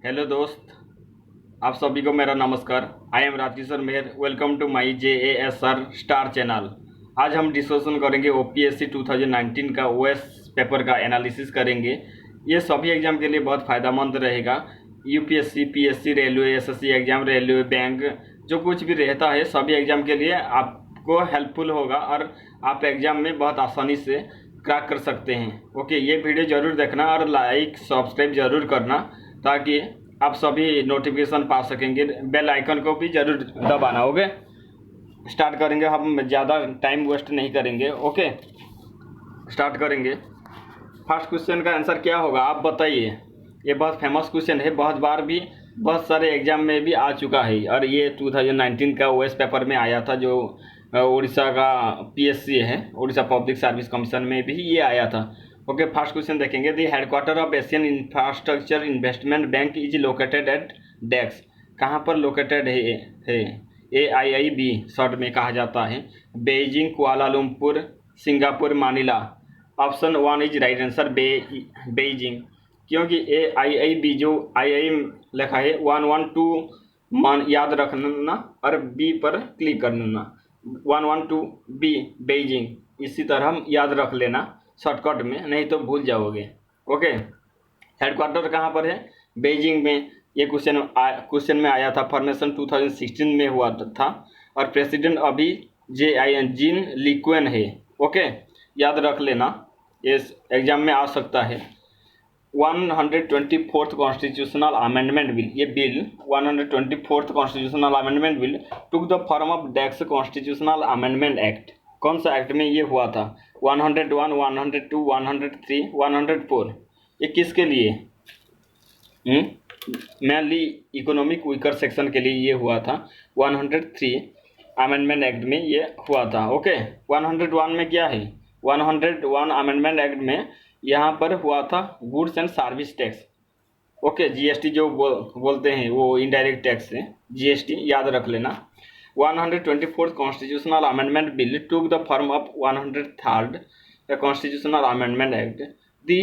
Hello दोस्त, आप सभी को मेरा नमस्कार। I am Rajkishor Mehar. Welcome to my JASR star channel. आज हम डिस्कशन करेंगे OPSC 2019 का OS पेपर का एनालिसिस करेंगे। ये सभी एग्जाम के लिए बहुत फ़ायदेमंद रहेगा। UPSC, PSC, railway, SSC exam, railway, bank, जो कुछ भी रहता है सभी एग्जाम के लिए आपको हेल्पफुल होगा और आप एग्ज़ाम में बहुत आसानी से क्रैक कर सकते हैं। ओके, ये वीडियो ज़रूर देखना और लाइक सब्सक्राइब ज़रूर करना ताकि आप सभी नोटिफिकेशन पा सकेंगे। बेल आइकन को भी ज़रूर दबाना। ओके, स्टार्ट करेंगे। हम ज़्यादा टाइम वेस्ट नहीं करेंगे। ओके, स्टार्ट करेंगे। फर्स्ट क्वेश्चन का आंसर क्या होगा आप बताइए। ये बहुत फेमस क्वेश्चन है, बहुत बार भी बहुत सारे एग्जाम में भी आ चुका है और ये 2019 का OS पेपर में आया था, जो उड़ीसा का PSC है, उड़ीसा पब्लिक सर्विस कमीशन में भी ये आया था। ओके, फर्स्ट क्वेश्चन देखेंगे। The headquarters of Asian infrastructure investment bank is located at dash. कहाँ पर लोकेटेड है? AIIB शॉर्ट में कहा जाता है। Beijing, Kuala Lumpur, Singapore, Manila. Option 1 is right answer, Beijing. क्योंकि AIIB जो II लिखा है 112 मान याद रखना और B पर क्लिक करना। 112 B बेइजिंग, इसी तरह हम याद रख लेना शॉर्टकट में, नहीं तो भूल जाओगे। ओके, हेडक्वार्टर कहाँ पर है? बेइजिंग में। ये क्वेश्चन में आया था। फॉर्मेशन 2016 में हुआ था और प्रेसिडेंट अभी जीन लीक्वेन है। ओके, याद रख लेना, इस एग्जाम में आ सकता है। 124th कॉन्स्टिट्यूशनल अमेंडमेंट बिल, ये bill 124th constitutional amendment bill took the form of dash constitutional amendment act. कौन सा एक्ट में ये हुआ था? 101, 102, 103, 104। ये किसके लिए? मेनली इकोनॉमिक वीकर सेक्शन के लिए ये हुआ था। 103 अमेंडमेंट एक्ट में ये हुआ था। ओके, 101 में क्या है? 101 अमेंडमेंट एक्ट में यहाँ पर हुआ था goods and service tax. Okay, GST जो बोलते हैं वो इनडायरेक्ट टैक्स है, GST याद रख लेना। 124th constitutional amendment bill took the form of 103rd constitutional amendment act. दी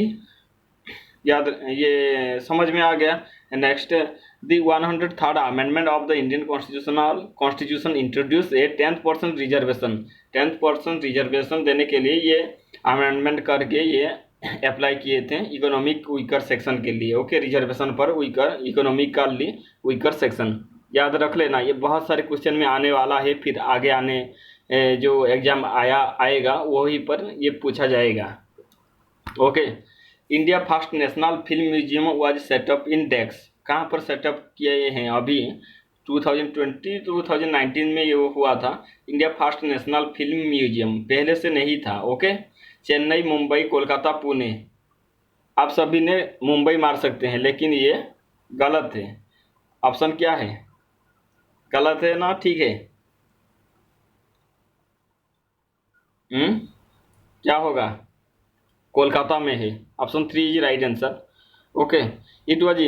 याद, ये समझ में आ गया। Next, the 103rd amendment of the Indian constitution introduce a 10% reservation. 10% reservation देने के लिए ये अमेंडमेंट करके ये अप्लाई किए थे इकोनॉमिक वीकर सेक्शन के लिए। ओके, रिजर्वेशन पर वीकर, इकोनॉमिक का लिए वीकर सेक्शन याद रख लेना। ये बहुत सारे क्वेश्चन में आने वाला है, फिर आगे आने जो एग्जाम आएगा वही पर ये पूछा जाएगा। Okay, India first national film museum was set up in dash. कहाँ पर सेटअप किए हैं? अभी 2019 में ये हुआ था। India first national film museum पहले से नहीं था। ओके, चेन्नई, मुंबई, कोलकाता, पुणे। आप सभी ने मुंबई मार सकते हैं लेकिन ये गलत है। ऑप्शन क्या है? गलत है ना? ठीक है, क्या होगा? कोलकाता में है। Option 3 is right answer. Okay, it was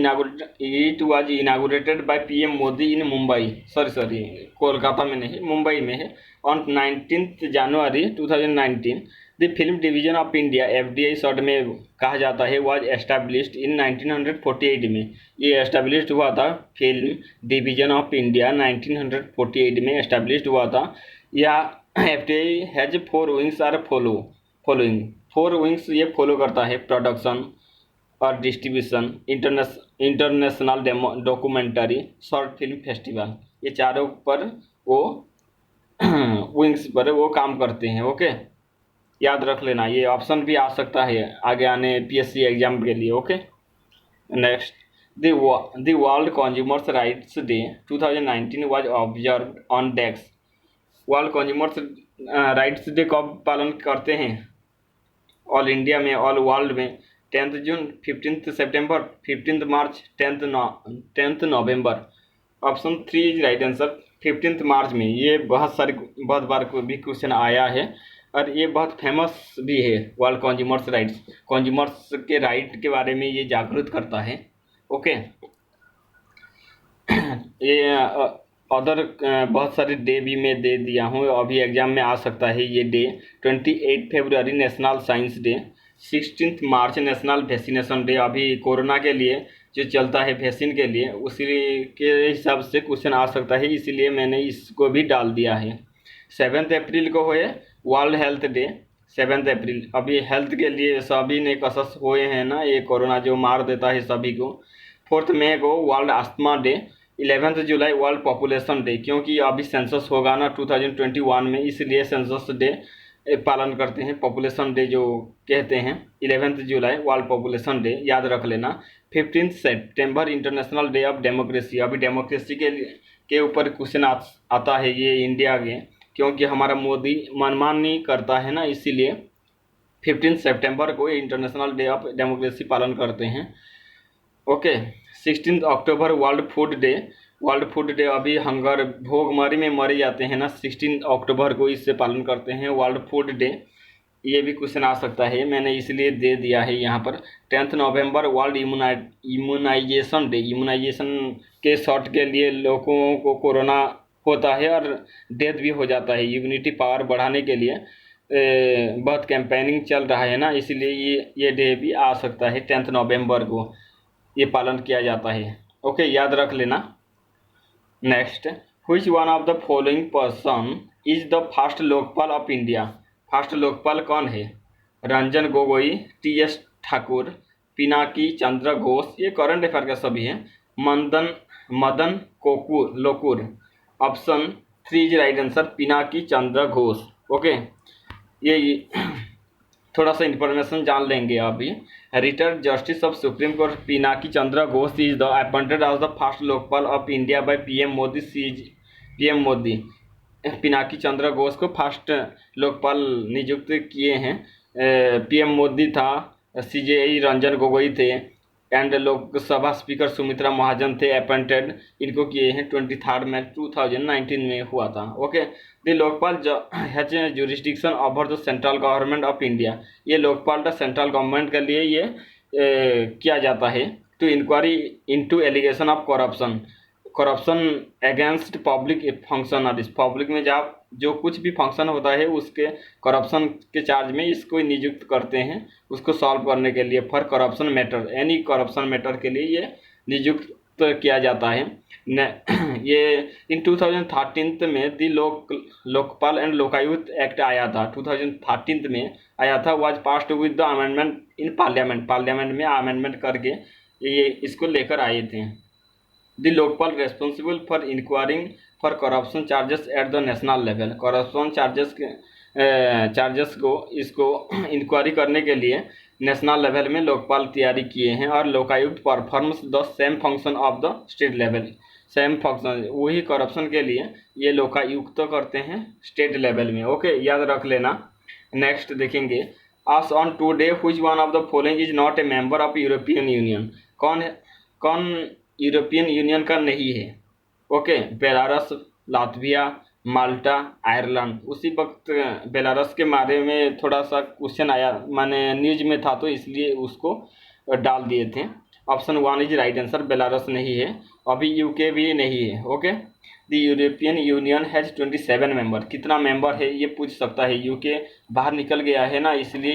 inaugurated by PM Modi in Mumbai. Sorry, Kolkata में नहीं, मुंबई में है। On 19 January 2019 the film division of India, FDI short में कहा जाता है, वाज एस्टैब्लिश्ड इन 1948 में। ये एस्टैब्लिश्ड हुआ था, फिल्म डिवीजन ऑफ इंडिया 1948 में एस्टैब्लिश्ड हुआ था। या FDI has 4 wings are following. 4 wings ये फॉलो करता है: प्रोडक्शन और distribution, international documentary, short film festival. ये चारों पर वो विंग्स पर वो काम करते हैं। ओके, याद रख लेना। ये ऑप्शन भी आ सकता है आगे आने PSC एग्जाम के लिए। Okay, next, the world consumers rights day 2019 was observed on dash. World consumers rights day कब पालन करते हैं? ऑल इंडिया में, ऑल वर्ल्ड में 10 जून, 15 सितंबर, 15 मार्च, 10 नवंबर। ऑप्शन 3 इज राइट आंसर, 15 मार्च में। ये बहुत बार भी क्वेश्चन आया है और ये बहुत फेमस भी है। वर्ल्ड कंज्यूमर्स राइट्स, कंज्यूमर्स के राइट के बारे में ये जागरूक करता है। ओके, ये अदर बहुत सारे डे भी मैं दे दिया हूँ, अभी एग्जाम में आ सकता है ये डे। 28 फरवरी नेशनल साइंस डे, 16 मार्च नेशनल वैक्सीनेशन डे। अभी कोरोना के लिए जो चलता है वैक्सीन के लिए, उसी के हिसाब से क्वेश्चन आ सकता है, इसीलिए मैंने इसको भी डाल दिया है। 7 अप्रैल को हुए वर्ल्ड हेल्थ डे। 7 अप्रैल अभी हेल्थ के लिए सभी ने कसस हुए हैं ना, ये कोरोना जो मार देता है सभी को। 4 मई को वर्ल्ड अस्थमा डे। 11 जुलाई वर्ल्ड पॉपुलेशन डे, क्योंकि अभी सेंसस होगा ना 2021 में, इसलिए सेंसस डे पालन करते हैं। पॉपुलेशन डे जो कहते हैं 11 जुलाई वर्ल्ड पॉपुलेशन डे, याद रख लेना। 15 सितंबर इंटरनेशनल डे ऑफ डेमोक्रेसी। अभी डेमोक्रेसी के ऊपर क्वेश्चन आता है ये इंडिया के, क्योंकि हमारा मोदी मनमानी करता है ना, इसीलिए 15 सितंबर को इंटरनेशनल डे ऑफ डेमोक्रेसी पालन करते हैं। Okay. 16 October world food day. World food day अभी हंगर भूखमरी में मरे जाते हैं ना, 16 अक्टूबर को इससे पालन करते हैं वर्ल्ड फूड डे। ये भी क्वेश्चन आ सकता है, मैंने इसलिए दे दिया है यहाँ पर। 10 नवंबर वर्ल्ड इम्यूनाइजेशन डे। इम्यूनाइजेशन के शॉट के लिए लोगों को कोरोना होता है और डेथ भी हो जाता है। इम्यूनिटी पावर बढ़ाने के लिए बहुत कैंपेनिंग चल रहा है ना, इसलिए ये डे भी आ सकता है। 10 नवंबर को ये पालन किया जाता है। ओके, याद रख लेना। Next, which one of the following person is the first Lokpal of India. First Lokpal कौन है? रंजन गोगोई, टी.एस. ठाकुर, पिनाकी चंद्र घोष, ये करंट अफेयर का सभी है। Madan Lokur. Option 3 is right answer, Pinaki Chandra Ghosh. Okay, ये थोड़ा सा इंफॉर्मेशन जान लेंगे अभी। Retired justice of supreme court Pinaki Chandra Ghosh is the appointed as the first Lokpal of India by PM Modi. PM Modi Pinaki Chandra Ghosh को फर्स्ट लोकपाल नियुक्त किए हैं। पीएम मोदी था, सीजेआई रंजन गोगोई थे, एंड लोकसभा स्पीकर सुमित्रा महाजन थे अपॉइंटेड। इनको किए हैं 23 मई 2019 में हुआ था। Okay, the Lokpal has jurisdiction over the central government of India. ये लोकपाल सेंट्रल गवर्नमेंट के लिए ये किया जाता है। To inquiry into allegation of corruption against public functionaries. Public में जब जो कुछ भी फंक्शन होता है उसके करप्शन के चार्ज में इसको नियुक्त करते हैं, उसको सॉल्व करने के लिए। For corruption matter, any corruption matter के लिए ये नियुक्त किया जाता है। ये इन 2013 में दी लोकपाल एंड लोकायुक्त एक्ट आया था, 2013 में आया था। Was passed with the amendment in parliament में अमेंडमेंट करके ये इसको लेकर आए थे। The Lokpal responsible for enquiring for corruption charges at the national level. Corruption charges को इसको इंक्वायरी करने के लिए नेशनल लेवल में लोकपाल तैयारी किए हैं। और Lokayukta performs the same function of the state level. Same function वही करप्शन के लिए ये लोकायुक्त करते हैं स्टेट लेवल में। ओके, याद रख लेना। नेक्स्ट देखेंगे, as on today which one of the following is not a member of European union. कौन यूरोपियन यूनियन का नहीं है? ओके, बेलारस, लातविया, माल्टा, आयरलैंड। उसी वक्त बेलारस के बारे में थोड़ा सा क्वेश्चन आया, मैंने न्यूज में था तो इसलिए उसको डाल दिए थे। Option 1 is right answer, Belarus नहीं है। अभी यूके भी नहीं है। Okay, the European union has 27 member. कितना मेंबर है ये पूछ सकता है, यूके बाहर निकल गया है ना, इसलिए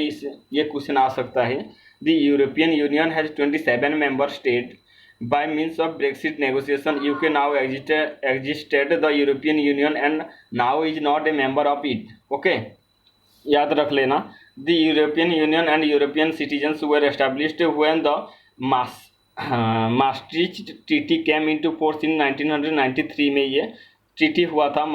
ये क्वेश्चन आ सकता है। The European union has 27 member state. By means of Brexit negotiation, UK now existed the European Union and now is not a member of it. Okay, याद रख लेना। The European Union and European citizens were established when the Maastricht Treaty came into force in 1993 में ये treaty हुआ था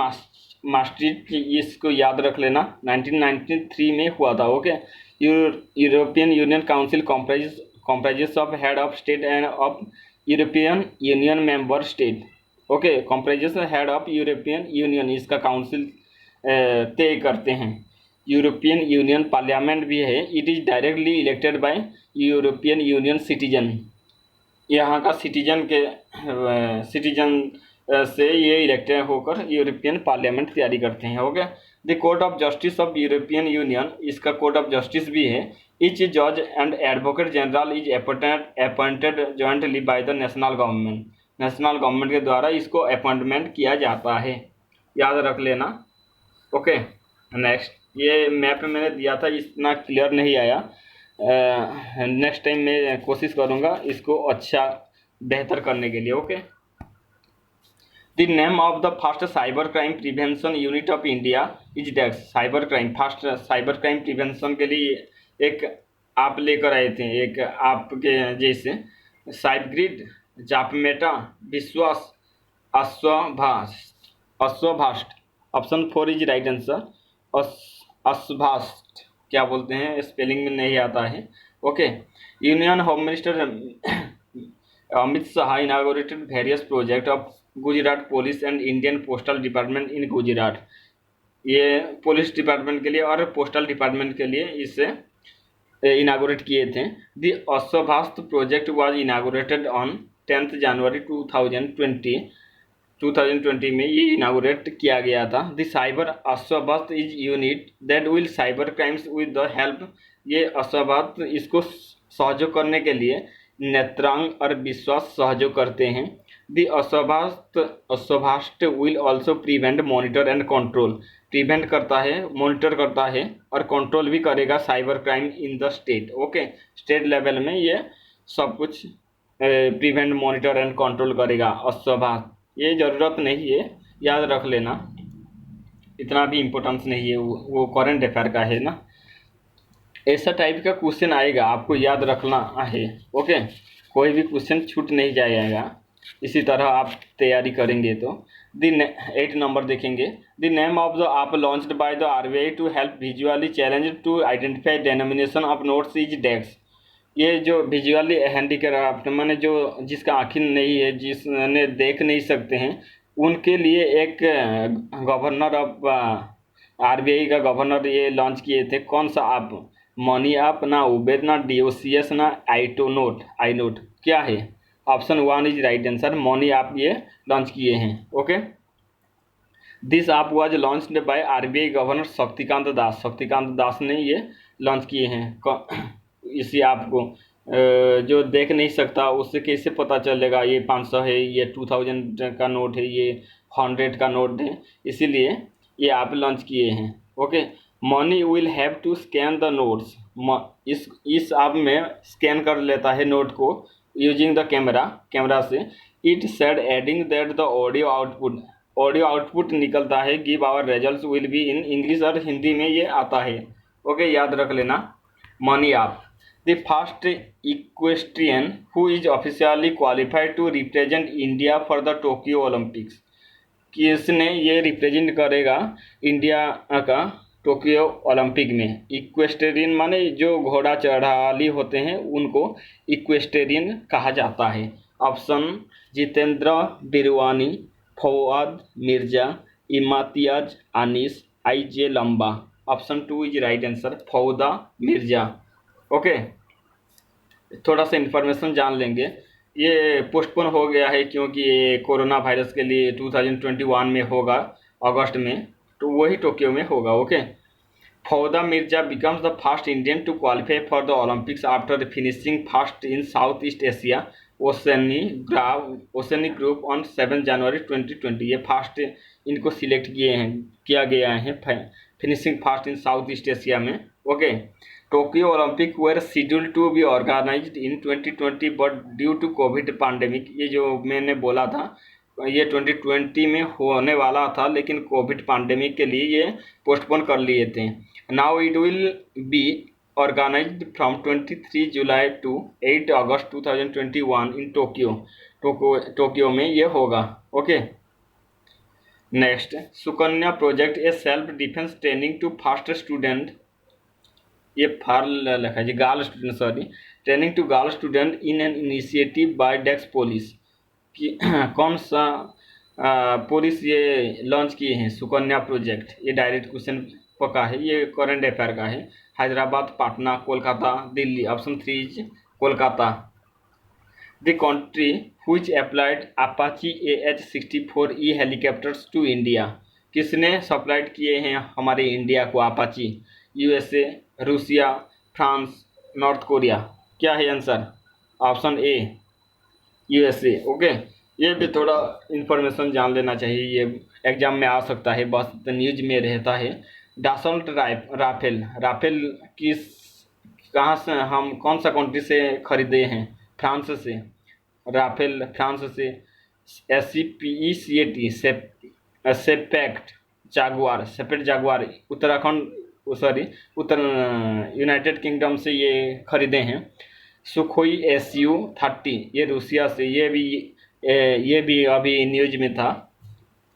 maastricht, इसको याद रख लेना, 1993 में हुआ था। Okay, European union council comprises of head of state and of European union member state. Okay, comprises head of European union, इसका काउंसिल तय करते हैं। यूरोपियन यूनियन पार्लियामेंट भी है। It is directly elected by European union citizen. यहाँ का citizen से ये इलेक्टेड होकर यूरोपियन पार्लियामेंट तैयारी करते हैं। Okay, the court of justice of European union, इसका कोर्ट ऑफ जस्टिस भी है। Each judge and advocate general is appointed jointly by the national government। National government के द्वारा इसको अपॉइंटमेंट किया जाता है, याद रख लेना। ओके, नेक्स्ट, ये मैप मैंने दिया था, इतना क्लियर नहीं आया। नेक्स्ट टाइम मैं कोशिश करूँगा इसको अच्छा बेहतर करने के लिए। Okay, the name of the first cyber crime prevention unit of India is dash. Cyber crime, first cyber crime prevention के लिए एक आप लेकर आए थे, एक आपके जैसे साइबग्रिड, जापमेटा, Vishwas, Aashvast, Aashvast. Option 4 is right answer. Aashvast क्या बोलते हैं, स्पेलिंग में नहीं आता है। Okay, union home minister Amit Shah inaugurated various project of Gujarat police and Indian postal department in Gujarat. ये पुलिस डिपार्टमेंट के लिए और पोस्टल डिपार्टमेंट के लिए इसे इनागोरेट किए थे। The Aashvast project was inaugurated on 10 January 2020 में ये इनागोरेट किया गया था। The cyber Aashvast is unit that will cyber crimes with the help. ये अश्वभास्त इसको सहयोग करने के लिए नेत्रांग और विश्वास सहयोग करते हैं। The Aashvast will also prevent, monitor and control. Prevent करता है, मॉनिटर करता है और कंट्रोल भी करेगा cyber crime in the state. Okay, state level में ये सब कुछ प्रिवेंट, मॉनिटर एंड कंट्रोल करेगा अश्वभास्त। ये ज़रूरत नहीं है, याद रख लेना, इतना भी इम्पोर्टेंस नहीं है, वो करंट अफेयर का है ना। ऐसा टाइप का क्वेश्चन आएगा, आपको याद रखना है। ओके, कोई भी क्वेश्चन छूट नहीं जाएगा, इसी तरह आप तैयारी करेंगे तो। 8 नंबर देखेंगे। The name of the app launched by the RBI to help visually challenge to identify denomination of notes is dash. ये जो विजुअली हैंडीक्राफ्ट माने जो जिसका आँखें नहीं है, जिसने देख नहीं सकते हैं, उनके लिए एक गवर्नर ऑफ आरबीआई का गवर्नर ये लॉन्च किए थे। कौन सा ऐप? मनी ऐप, ना उबेर, ना डीओसीएस, ना आई नोट क्या है? Option 1 is right answer. Money app ये लॉन्च किए हैं। Okay, this app was launched by RBI governor Shaktikanta Das. Shaktikanta Das ने ये लॉन्च किए हैं। इसी ऐप को जो देख नहीं सकता उससे कैसे पता चलेगा ये 500 है, ये 2000 का नोट है, ये 100 का नोट है, इसीलिए ये ऐप लॉन्च किए हैं। Okay, MANI will have to scan the notes. इस ऐप में स्कैन कर लेता है नोट को यूजिंग द कैमरा से। It said adding that the audio output निकलता है। Give our results will be in English, और हिंदी में ये आता है। ओके, याद रख लेना MANI app. The first equestrian who is officially qualified to represent India for the Tokyo Olympics. किसने ये रिप्रेजेंट करेगा इंडिया का टोक्यो ओलंपिक में? इक्वेस्टेरियन माने जो घोड़ा चढ़ाली होते हैं उनको इक्वेस्टेरियन कहा जाता है। ऑप्शन जितेंद्र बिरवानी, फवाद मिर्जा, इम्तियाज अनीस, IJ लंबा। Option 2 is right answer, फौदा Mirza. Okay, थोड़ा सा इन्फॉर्मेशन जान लेंगे। ये पोस्टपोन हो गया है क्योंकि ये कोरोना वायरस के लिए 2021 में होगा, अगस्त में, तो वही टोक्यो में होगा। Okay, Fouaad Mirza becomes the first Indian to qualify for the Olympics after finishing first in South East Asia Oceanic group on 7 January 2020। ये फर्स्ट इनको सिलेक्ट किया गया है finishing first in South East Asia में। Okay, Tokyo Olympic were scheduled to be organised in 2020 but due to Covid pandemic. ये जो मैंने बोला था ये 2020 में होने वाला था, लेकिन कोविड पैंडेमिक के लिए ये पोस्टपोन कर लिए थे। Now it will be organised from 23 July to 8 August 2021 in Tokyo में ये होगा। Okay, next, Sukanya project a self defence training to fast student. ये फार लिखा है जी, girl student, sorry, training to girl student in an initiative by dash police. कि कौन सा पुलिस ये लॉन्च किए हैं सुकन्या प्रोजेक्ट? ये डायरेक्ट क्वेश्चन पक्का है, ये करंट अफेयर का है। Hyderabad, Patna, Kolkata, Delhi. Option 3 is Kolkata. The country which applied Apache AH-64E helicopters to India. किसने सप्लाइड किए हैं हमारे इंडिया को Apache? USA, Russia, France, North Korea. क्या है answer? Option A USA। Okay, ये भी थोड़ा इन्फॉर्मेशन जान लेना चाहिए, ये एग्जाम में आ सकता है, बस न्यूज में रहता है। डासल्ट राफेल किस कहाँ से, हम कौन सा कंट्री से खरीदे हैं? फ्रांस से। राफेल फ्रांस से, SCPECAT सेपेट जागुआर उत्तराखंड सॉरी उत्तर यूनाइटेड किंगडम से ये खरीदे हैं। सुखोई Su-30 ये रूसिया से, ये भी अभी न्यूज में था।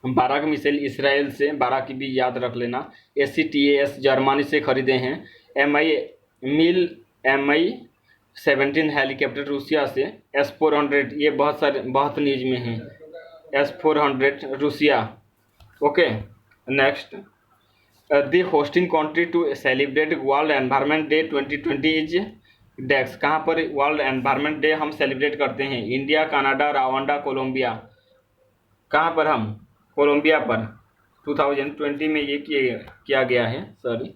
बाराक मिसाइल इसराइल से, बाराक की भी याद रख लेना। ACTAS जर्मनी से खरीदे हैं। Mi-17 हेलीकॉप्टर रूसिया से। S-400 ये बहुत न्यूज में है। S-400 Russia. Okay next, the hosting country to celebrate world environment day 2020 is dash. कहाँ पर वर्ल्ड एनवायरनमेंट डे हम सेलिब्रेट करते हैं? India, Canada, Rwanda, Colombia. कहाँ पर? हम कोलंबिया पर 2020 में ये किया गया है, sorry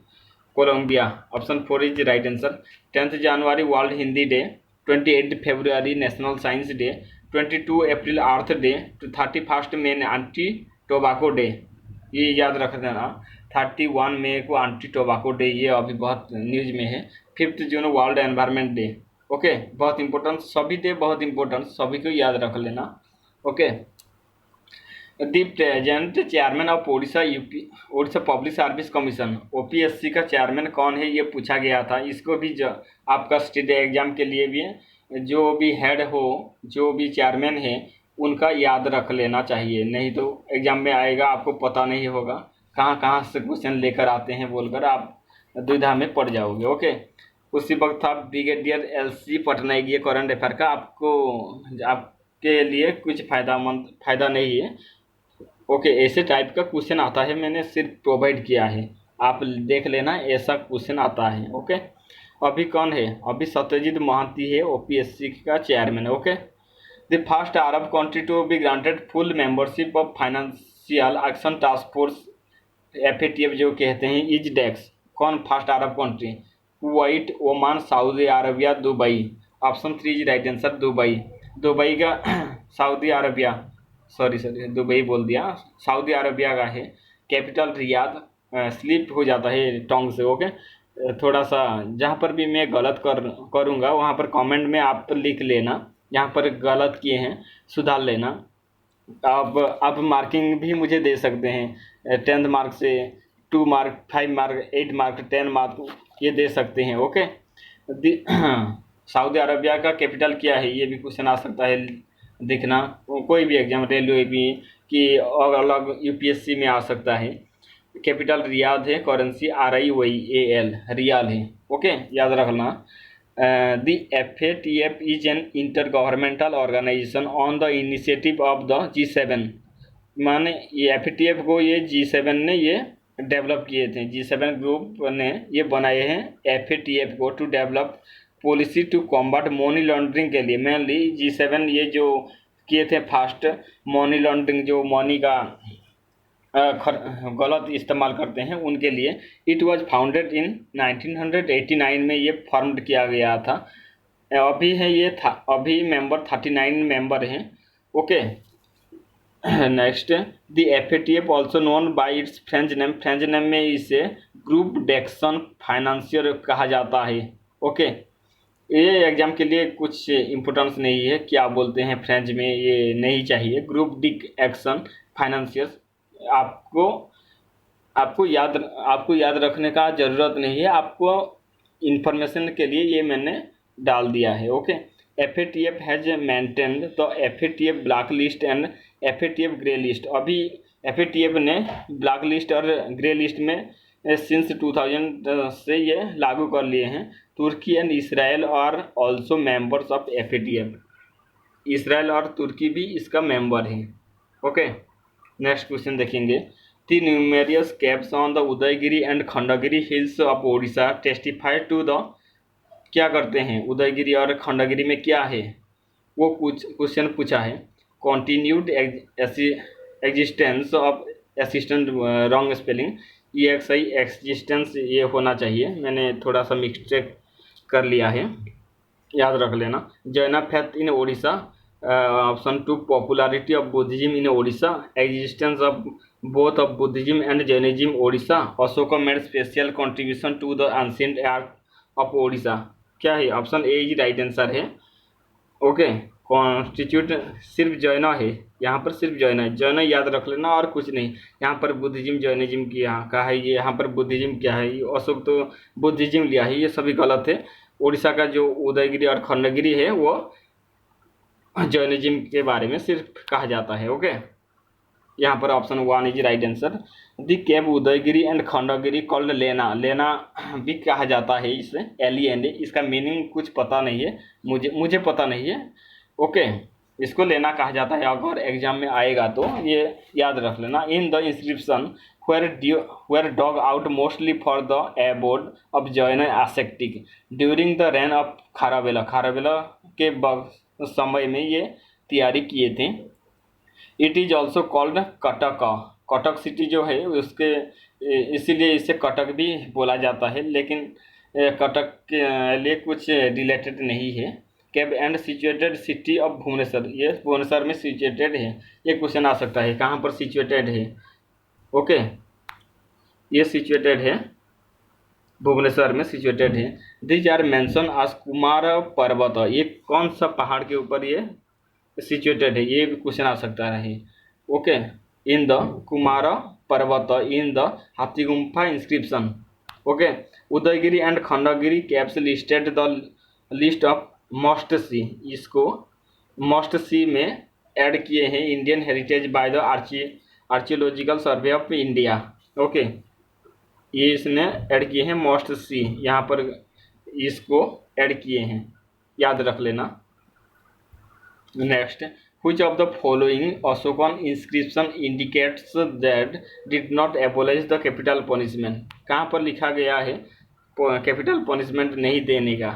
Colombia. Option 4 is right answer. 10 जनवरी वर्ल्ड हिंदी डे, 28 फरवरी नेशनल साइंस डे, 22 अप्रैल अर्थ डे, 31 मई एंटी टोबैको डे। ये याद रख देना, 31 मई को एंटी टोबैको डे, ये अभी बहुत न्यूज में है। 5 June world environment day. Okay बहुत इंपॉर्टेंट, सभी डे बहुत इंपॉर्टेंट, सभी को याद रख लेना। Okay, the present chairman of Odisha public service commission, OPSC का चेयरमैन कौन है, ये पूछा गया था। इसको भी आपका स्टेट एग्जाम के लिए भी जो भी हेड हो, जो भी चेयरमैन है, उनका याद रख लेना चाहिए, नहीं तो एग्जाम में आएगा आपको पता नहीं होगा कहाँ कहाँ से क्वेश्चन लेकर आते हैं बोलकर आप दुविधा में पड़ जाओगे। ओके, उसी वक्त था ब्रिगेडियर LC पटनायक, ये करंट अफेयर का आपके लिए कुछ फायदा नहीं है। ओके, ऐसे टाइप का क्वेश्चन आता है, मैंने सिर्फ प्रोवाइड किया है, आप देख लेना, ऐसा क्वेश्चन आता है। ओके, अभी कौन है? अभी सत्यजीत महांती है, OPSC का chairman. Okay, the first Arab country to be granted full membership of financial action task force, FATF जो कहते हैं, इज डेक्स। कौन first Arab country? Kuwait, Oman, Saudi Arabia, Dubai. Option 3 is right answer, Dubai का Saudi Arabia, sorry Dubai बोल दिया, Saudi Arabia का है। Capital Riyadh, slip हो जाता है टोंग से। ओके, थोड़ा सा जहाँ पर भी मैं गलत करूँगा वहाँ पर कमेंट में आप लिख लेना, जहाँ पर गलत किए हैं सुधार लेना। आप मार्किंग भी मुझे दे सकते हैं, 10th मार्क से 2 मार्क, 5 मार्क, 8 मार्क, 10 मार्क, ये दे सकते हैं। ओके, सऊदी अरबिया का कैपिटल क्या है, ये भी क्वेश्चन आ सकता है, देखना कोई भी एग्जाम, रेलवे भी कि अलग UPSC में आ सकता है। कैपिटल रियाद है, करेंसी RIYAL रियाल है। ओके, याद रखना। The FATF is an intergovernmental organisation on the initiative of the G7। माने ये FATF को ये G7 ने ये डेवलप किए थे, G7 ग्रुप ने ये बनाए हैं FATF को to develop policy to combat money laundering के लिए। मेनली G7 ये जो किए थे फास्ट मनी लॉन्ड्रिंग, जो मनी का गलत इस्तेमाल करते हैं उनके लिए। इट वाज फाउंडेड इन 1989 में ये फॉर्म्ड किया गया था। अभी है ये अभी मेंबर 39 मेंबर हैं। Okay, next, the FATF also known by it's French name में इसे ग्रुप डेक्सन फाइनेंसियर कहा जाता है। ओके, ये एग्जाम के लिए कुछ इम्पोर्टेंस नहीं है, क्या बोलते हैं फ्रेंच में, ये नहीं चाहिए। ग्रुप डिक एक्शन फाइनेंसियर्स आपको याद रखने का ज़रूरत नहीं है, आपको इन्फॉर्मेशन के लिए ये मैंने डाल दिया है। Okay, FATF has maintained the FATF black list and FATF grey list. अभी FATF ने ब्लैक लिस्ट और ग्रे लिस्ट में सिंस 2000 से ये लागू कर लिए हैं। Turkey and Israel are also members of FATF। Israel और तुर्की भी इसका मेंबर है। ओके, नेक्स्ट क्वेश्चन देखेंगे। The numerous caves on the Udayagiri and Khandagiri hills of Odisha testify to the, क्या करते हैं उदयगिरी और खंडगिरी में, क्या है वो कुछ क्वेश्चन पूछा है। Continued existence of assistant, wrong spelling, EXI existence ये होना चाहिए, मैंने थोड़ा सा मिस्टेक कर लिया है, याद रख लेना। Jain faith in Odisha, option 2 popularity of Buddhism in Odisha, existence of both of Buddhism and Jainism Odisha, Ashoka made special contribution to the ancient art of Odisha. क्या है? ऑप्शन A ही राइट आंसर है। ओके, कॉन्स्टिट्यूट सिर्फ जैना है, यहाँ पर सिर्फ जैन है, जैन याद रख लेना और कुछ नहीं। यहाँ पर बुद्धिज्म जैनिज्म की यहाँ का है, ये यहाँ पर बुद्धिज्म क्या है, ये अशोक तो बुद्धिज्म लिया है, ये सभी गलत है। उड़ीसा का जो उदयगिरी और खंडगिरी है वो जैनिज्म के बारे में सिर्फ कहा जाता है। ओके, यहाँ पर option 1 is right answer. The cave Udayagiri and Khandagiri called लेना, लेना भी कहा जाता है इसे, LENA। इसका मीनिंग कुछ पता नहीं है, मुझे पता नहीं है। ओके, इसको लेना कहा जाता है, अगर एग्जाम में आएगा तो ये याद रख लेना। In the inscription where dog out mostly for the abode of Jaina ascetic during the reign of खारावेला, खारावेला के समय में ये तैयारी किए थे। It is also called Cuttack, Cuttack city जो है उसके इसीलिए इसे कटक भी बोला जाता है, लेकिन कटक के लिए कुछ रिलेटेड नहीं है। Cave and situated city of Bhubaneswar, ये भुवनेश्वर में सिचुएटेड है, ये क्वेश्चन आ सकता है कहाँ पर सिचुएटेड है। ओके, ये सिचुएटेड है, भुवनेश्वर में सिचुएटेड है। दिज आर मेंशन आज कुमार पर्वत, ये कौन सा पहाड़ के ऊपर ये सिचुएटेड है, ये भी क्वेश्चन आ सकता है। Okay, in the Kumar Parvat in the Hathigumpha inscription. Okay, Udayagiri and Khandagiri caves listed the list of must see, इसको मस्ट सी में ऐड किए हैं Indian heritage by the archaeological survey of India. Okay, ये इसने ऐड किए हैं मस्ट सी, यहाँ पर इसको ऐड किए हैं, याद रख लेना। Next, which of the following Ashokan inscription indicates that did not abolish the capital punishment? कहाँ पर लिखा गया है कैपिटल पनिशमेंट नहीं देने का?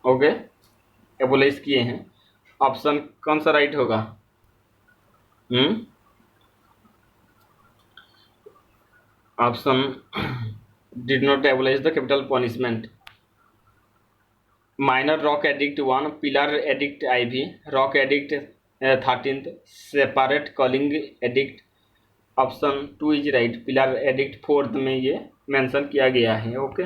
ओके, एबोलिश किए हैं। ऑप्शन कौन सा राइट होगा? Option did not abolish the capital punishment. Minor rock edict 1, pillar edict IV, rock edict 13th, separate Kalinga edict. Option 2 is right, pillar edict 4th में ये मेंशन किया गया है। Okay,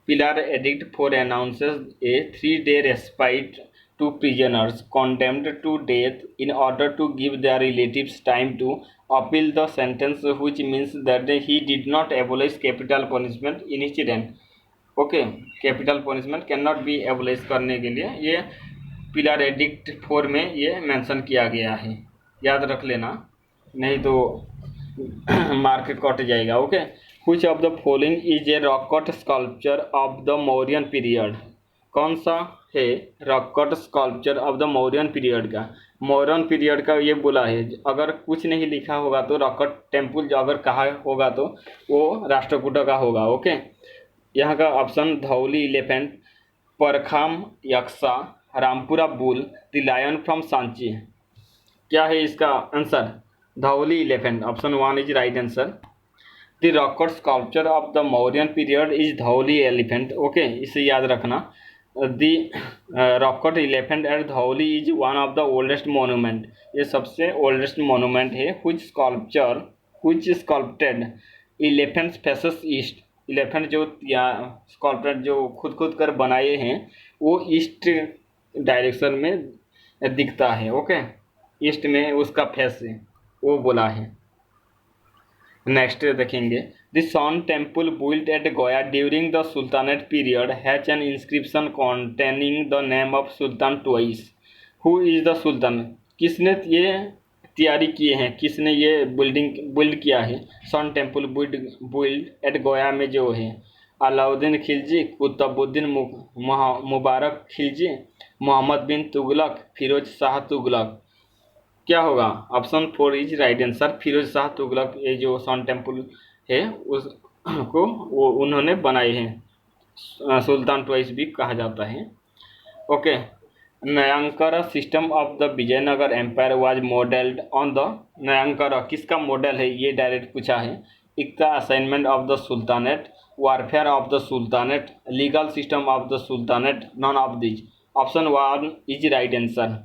pillar edict 4 announces a 3-day respite to prisoners condemned to death in order to give their relatives time to appeal the sentence, which means that he did not abolish capital punishment incident। Okay, capital punishment can not be abolish करने के लिए ये pillar edict 4 में ये mention किया गया है, याद रख लेना, नहीं तो मार्क कट जाएगा। Okay, which of the following is a rock cut sculpture of the Mauryan period? कौन सा है rock cut sculpture of the Mauryan period का? मौर्यन पीरियड का ये बोला है, अगर कुछ नहीं लिखा होगा तो रॉक कट टेम्पल जो अगर कहा होगा तो वो राष्ट्रकूट का होगा। ओके, यहाँ का option Dhauli elephant, Parkham Yaksha, Rampura bull, the lion from Sanchi. क्या है इसका answer? Dhauli elephant, option 1 is right answer. The rock cut sculpture of the Mauryan period is Dhauli elephant. Okay, इसे याद रखना। The rock cut elephant at Dhauli is one of the oldest monument, ये सबसे oldest monument है। Which sculpted elephants faces east, elephant जो sculpture जो खुद कर बनाए हैं वो ईस्ट डायरेक्शन में दिखता है। ओके, ईस्ट में उसका फेस है, वो बोला है। नेक्स्ट देखेंगे, the sun temple built at Gaya during the sultanate period has an inscription containing the name of sultan twice. Who is the sultan? किसने ये तैयारी किए हैं, किसने ये बिल्ड किया है? सन टेम्पल बिल्ड एट गया में जो है अलाउद्दीन खिलजी, कुतुबुद्दीन मुबारक खिलजी, मोहम्मद बिन तुगलक, फिरोज शाह तुगलक। क्या होगा? Option 4 is right answer. Firoz Shah Tughlaq ये जो सन टेम्पल है उसको वो उन्होंने बनाए हैं, सुल्तान ट्वाइस भी कहा जाता है। Okay, Nayankar system of the Vijayanagar empire was modelled on the, Nayankar किसका मॉडल है ये डायरेक्ट पूछा है। Iqta assignment of the sultanate, warfare of the sultanate, legal system of the sultanate, none of these. Option 1 is right answer.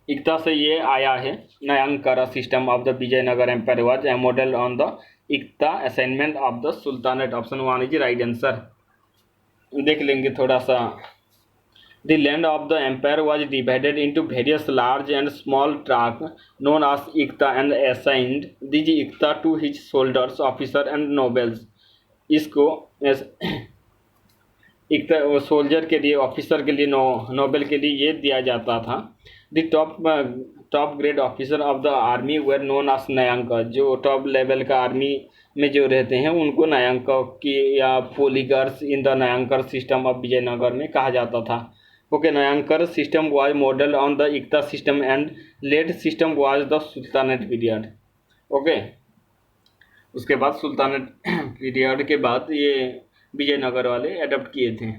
Iqta से ये आया है, Nayankar system of the Vijayanagar empire was modelled on the iqta assignment of the sultanate. Option 1 is right answer. देख लेंगे थोड़ा सा The land of the empire was divided into various large and small tracts known as Ikta and assigned these Ikta to his soldiers, officers and nobles. इसको एक soldier के लिए, officer के लिए, नोबेल के लिए ये दिया जाता था। The top grade officer of the army were known as Nayak. जो टॉप लेवल का आर्मी में जो रहते हैं उनको नयांक की या poligars in the Nayankara system of Vijayanagar में कहा जाता था। Okay, Nayankara system was model on the iqta system and late system was the sultanate period. Okay, उसके बाद सुल्तानेट पीरियड के बाद ये विजयनगर वाले अडॉप्ट किए थे।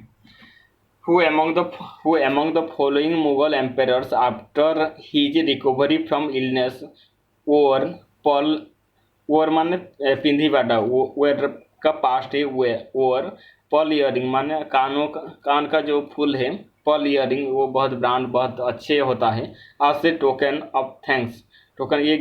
Who among the following Mughal emperors after his recovery from illness wore Pearl माने पिंधी बाटा, where का पास्ट है वोर पर्ल इयरिंग माने कान का जो फूल है पर्ल इयरिंग, वो बहुत ब्रांड बहुत अच्छे होता है। आज से टोकन ऑफ थैंक्स, टोकन ये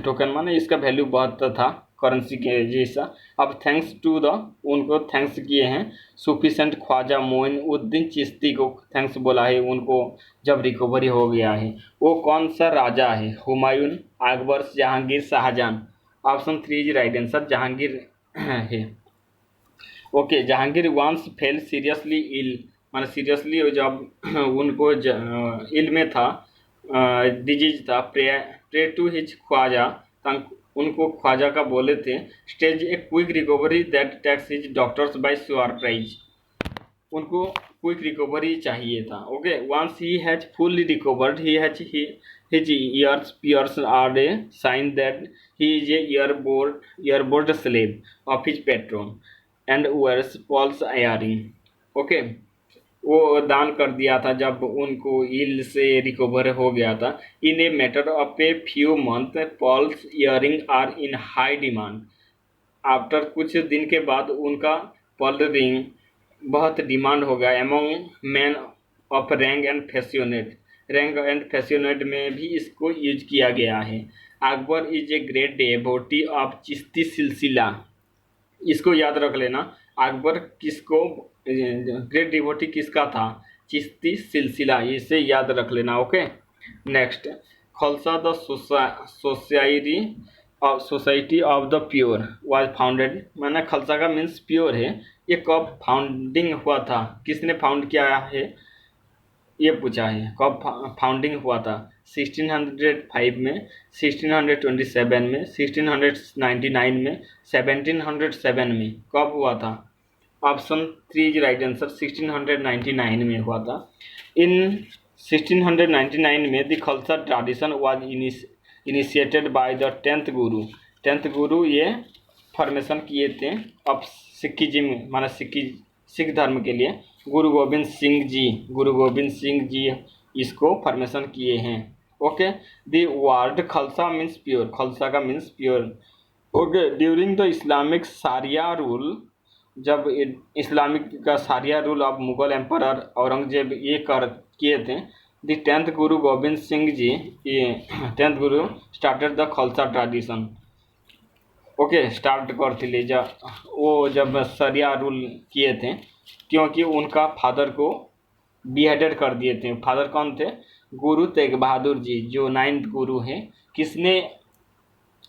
टोकन माने इसका वैल्यू बहुत था करेंसी के जैसा। अब थैंक्स टू द, उनको थैंक्स किए हैं सुफिशेंट ख्वाजा मोइनुद्दीन चिश्ती को थैंक्स बोला है उनको जब रिकवरी हो गया है। वो कौन सा राजा है? Humayun, Akbar, Jahangir, Shahjahan. Option 3 is right answer, Jahangir है। Okay, Jahangir once fell seriously ill, माने सीरियसली जब उनको इल में था, डिजीज था, प्रे टू हिज ख्वाजा, उनको ख्वाजा का बोले थे stage a quick recovery that takes his doctors by surprise. उनको क्विक रिकवरी चाहिए था। Okay, once he has fully recovered he has his ears pierce are a sign that he is a ear bored slave of his patron and wears pearls earring. Okay, वो दान कर दिया था जब उनको इल से रिकवर हो गया था। In a matter of a few month pearls earring are in high demand. After कुछ दिन के बाद उनका पर्ल रिंग बहुत डिमांड हो गया among men of rank and fashionate में भी इसको यूज किया गया है। Akbar is a great devotee of Chishti silsila. इसको याद रख लेना, अकबर किसको ग्रेट डिवोटी किसका था? चिश्ती सिलसिला, इसे याद रख लेना। Okay, next, Khalsa the society of the pure was founded, माना खालसा का मीन्स प्योर है। ये कब फाउंडिंग हुआ था? किसने फाउंड किया है ये पूछा है। कब फाउंडिंग हुआ था? 1605 में, 1627 में, 1699 में, 1707 में। कब हुआ था? ऑप्शन 3 इज राइट आंसर, 1699 में हुआ था। इन 1699 में the Khalsa tradition was initiated by the 10th Guru. 10th गुरु ये फॉर्मेशन किए थे अब सिखिज्म माना सिख धर्म के लिए। गुरु गोविंद सिंह जी इसको फॉर्मेशन किए हैं। Okay, the word Khalsa means pure, Khalsa का means pure. Okay, during the Islamic sharia rule, जब इस्लामिक का sharia rule of Mughal emperor Aurangzeb ये किए थे, द 10th गुरु गोविंद सिंह जी, ये 10th Guru started the Khalsa tradition. Okay, start करते जब सरिया रूल किए थे, क्योंकि उनका फादर को बीहेडेड कर दिए थे। फादर कौन थे? गुरु तेग बहादुर जी, जो 9th गुरु हैं। किसने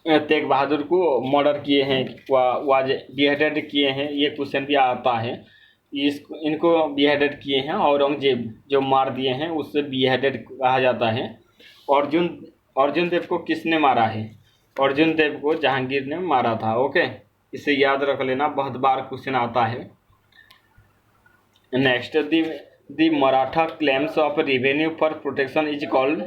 तेग बहादुर को मर्डर किए हैं, वाज बीहेडेड किए हैं? ये क्वेश्चन भी आता है। इनको बीहेडेड किए हैं औरंगजेब, जो मार दिए हैं उससे बीहेडेड कहा जाता है। अर्जुन देव को किसने मारा है? अर्जुन देव को जहांगीर ने मारा था। ओके, इसे याद रख लेना, बहुत बार क्वेश्चन आता है। Next, the Maratha claims of revenue for protection is called,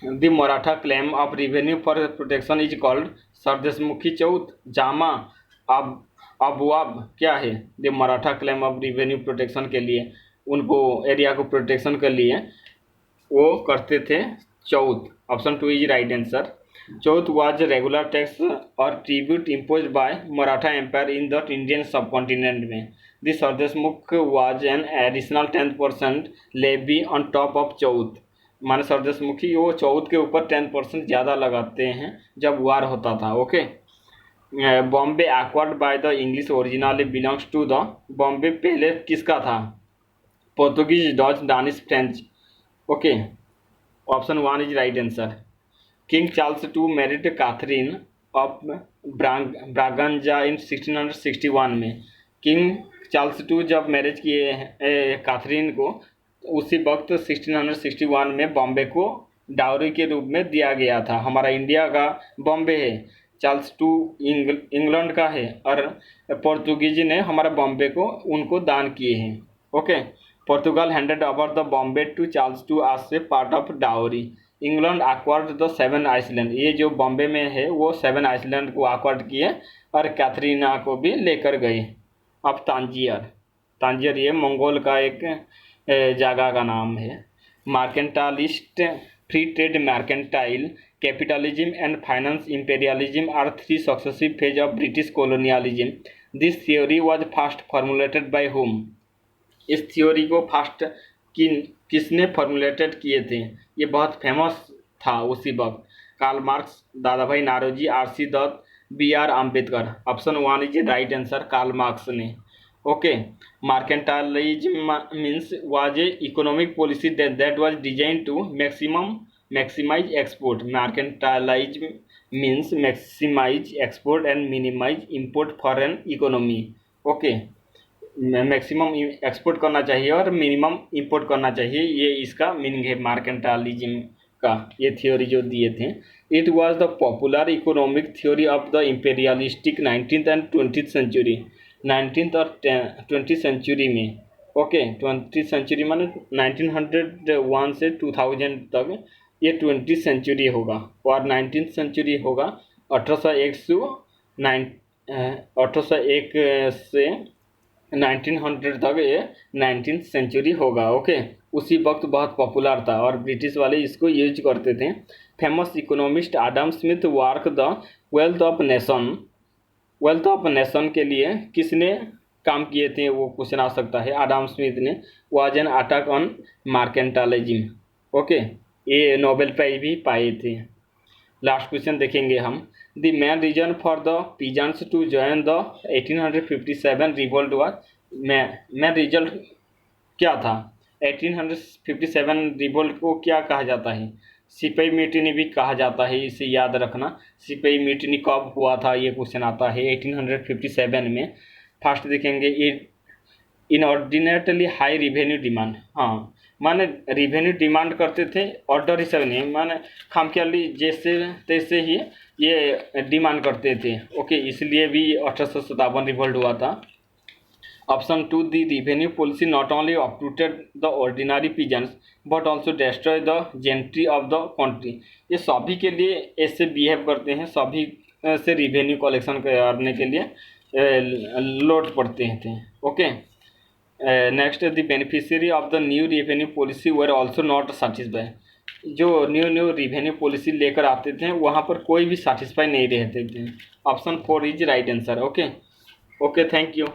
the Maratha claim of revenue for protection is called Sardeshmukhi Chauth, Jama, Abwab क्या है? The Maratha claim of revenue protection के लिए, उनको एरिया को प्रोटेक्शन के लिए वो करते थे Chauth. Option 2 is right answer. Chauth was regular tax और tribute impose by Maratha empire in the Indian subcontinent में। The Sardeshmukh was an additional 10% levy on top of Chauth, माने सरदेशमुखी वो चौथ के ऊपर 10% ज़्यादा लगाते हैं जब वार होता था। Okay, Bombay acquired by the English originally belongs to the, Bombay पहले किसका था? Portuguese, Dutch, Danish, French. Okay, option 1 is right answer. King Charles II married Catherine of ब्रागंजा इन 1661 में। किंग चार्ल्स टू जब मैरिज किए कैथरीन को, उसी वक्त 1661 में बॉम्बे को डाउरी के रूप में दिया गया था। हमारा इंडिया का बॉम्बे है, चार्ल्स टू इंग्लैंड का है, और पोर्तुगीज ने हमारा बॉम्बे को उनको दान किए हैं। Okay, Portugal handed over the Bombay to Charles two as a part of dowry. England acquired the 7 island. ये जो बॉम्बे में है वो 7 आइसलैंड को एक्वायर्ड किए और कैथरीना को भी लेकर गए। अब तांजियर, तांजियर ये मंगोल का एक जगह का नाम है। Mercantilist, free trade, mercantile, capitalism and finance imperialism are 3 successive phase of British colonialism. This theory was first formulated by home. इस थ्योरी को फर्स्ट किसने फॉर्मुलेटेड किए थे? ये बहुत फेमस था उसी वक्त। Karl Marx, Dadabhai Naoroji, R C. Dutt, B R. Ambedkar. Option 1 is right answer, Karl Marx ने। Okay, mercantilism means was a economic policy that was design to maximize export. Mercantilism means maximize export and minimize import for an economy. Okay, maximum export करना चाहिए और minimum import करना चाहिए, ये इसका meaning है मार्केंटालिज्म का। ये थ्योरी जो दिए थे, it was the popular economic theory of the imperialistic 19th and 20th century. 19th और 20th सेंचुरी में। ओके, 20th सेंचुरी माने 1901 से 2000 तक ये 20th सेंचुरी होगा, और 19th सेंचुरी होगा 1801 से 1900 तक ये 19th सेंचुरी होगा। ओके, उसी वक्त बहुत पॉपुलर था और ब्रिटिश वाले इसको यूज करते थे। Famous economist Adam Smith work the wealth of nation. Wealth of nation के लिए किसने काम किए थे, वो क्वेश्चन आ सकता है। आडम स्मिथ ने। Was an attack on mercantilism. Okay, ये नोबेल प्राइज भी पाए थे। लास्ट क्वेश्चन देखेंगे हम। The main reason for the peasants to join the 1857 revolt was. Main result क्या था? 1857 रिवोल्ट को क्या कहा जाता है? सिपाही म्यूटिनी भी कहा जाता है, इसे याद रखना। सिपाही म्यूटिनी कब हुआ था, ये क्वेश्चन आता है 1857 में। फर्स्ट देखेंगे, इनऑर्डिनेटली हाई रिवेन्यू डिमांड। हाँ, माने रिवेन्यू डिमांड करते थे, ऑर्डर ही सब नहीं, माने खामख्याली जैसे तैसे ही ये डिमांड करते थे। ओके, इसलिए भी 1857 रिवोल्ट हुआ था। Option 2, the revenue policy not only uprooted the ordinary peasants but also destroy the gentry of the country. ये सभी के लिए ऐसे बिहेव करते हैं, सभी से रिवेन्यू कलेक्शन करने के लिए लोड पड़ते थे। Okay, next, the beneficiary of the new revenue policy were also not satisfy. जो न्यू रिवेन्यू पॉलिसी लेकर आते थे वहाँ पर कोई भी सेटिस्फाई नहीं रहते थे। Option 4 is right answer. Okay, thank you.